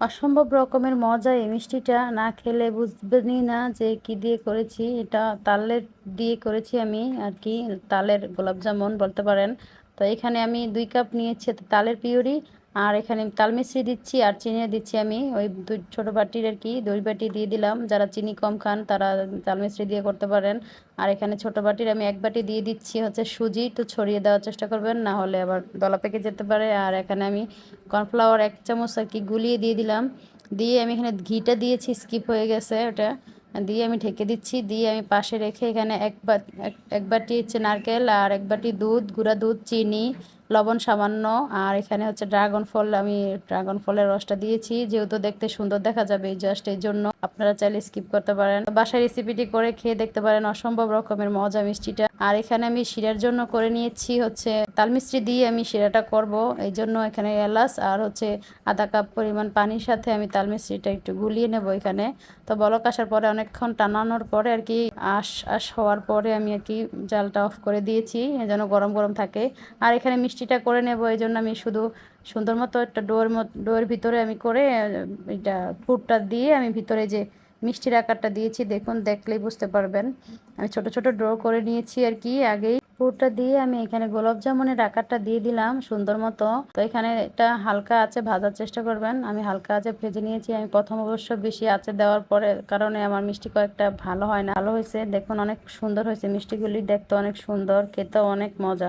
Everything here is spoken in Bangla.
অসম্ভব রকমের মজা এই মিষ্টিটা, না খেলে বুঝবেনই না যে কি দিয়ে করেছি। এটা তালের দিয়ে করেছি আমি আর কি, তালের গোলাপজামুন বলতে পারেন। তো এখানে আমি 2 কাপ নিয়েছি তালের পিউরি, আর এখানে তাল মিশ্রি দিচ্ছি আর চিনি দিচ্ছি আমি ওই দুই ছোটো বাটির আর কি 2 বাটি দিয়ে দিলাম। যারা চিনি কম খান তারা তাল মিশ্রি দিয়ে করতে পারেন। আর এখানে ছোটো বাটির আমি 1 বাটি দিয়ে দিচ্ছি হচ্ছে সুজি, একটু ছড়িয়ে দেওয়ার চেষ্টা করবেন, না হলে আবার দলা পেকে যেতে পারে। আর এখানে আমি কর্নফ্লাওয়ার 1 চামচ আর কি গুলিয়ে দিয়ে দিলাম। দিয়ে আমি এখানে ঘিটা দিয়েছি, স্কিপ হয়ে গেছে ওটা, দিয়ে আমি ঢেকে দিচ্ছি। দিয়ে আমি পাশে রেখে এখানে এক বাটি হচ্ছে নারকেল, আর 1 বাটি দুধ, গুঁড়া দুধ, চিনি, লবণ সামান্য, আর এখানে হচ্ছে ড্রাগন ফল, আমি ড্রাগন ফলের রসটা দিয়েছি যেহেতু দেখতে সুন্দর দেখা যাবে জাস্ট এই জন্য। আপনারা চাইলে স্কিপ করতে পারেন, বাসায় রেসিপিটি করে খেয়ে দেখতে পারেন, অসম্ভব রকমের মজা মিষ্টিটা। আর এখানে আমি শিরার জন্য করে নিয়েছি হচ্ছে তাল মিষ্টি দিয়ে আমি শিরাটা করব, এই জন্য এখানে এলাচ আর হচ্ছে ½ কাপ পরিমাণ পানির সাথে আমি তাল মিষ্টিটা একটু গুলিয়ে নেব এখানে। তো বলক আসার পরে অনেকক্ষণ টানানোর পরে আর কি আশ আশ হওয়ার পরে আমি আর কি জালটা অফ করে দিয়েছি যেন গরম গরম থাকে। আর এখানে মিষ্টিটা করে নেব এই জন্য আমি শুধু সুন্দর মতো একটা ডোয়ের ভিতরে আমি করে এটা পুরটা দিয়ে আমি ভিতরে যে মিষ্টির আকারটা দিয়েছি, দেখুন দেখলেই বুঝতে পারবেন। আমি ছোট ছোট ড্র করে নিয়েছি আর কি আগেই। পুরটা দিয়ে আমি এখানে গোলাপ জামুনের আকারটা দিয়ে দিলাম সুন্দর মতো। তো এখানে এটা হালকা আঁচে ভাজার চেষ্টা করবেন, আমি হালকা আঁচে ভেজে নিয়েছি। আমি প্রথম অবশ্য বেশি আঁচে দেওয়ার পরে কারণে আমার মিষ্টি কয়েকটা ভালো হয় না, ভালো হয়েছে দেখুন, অনেক সুন্দর হয়েছে মিষ্টিগুলি, দেখতে অনেক সুন্দর, খেতেও অনেক মজা।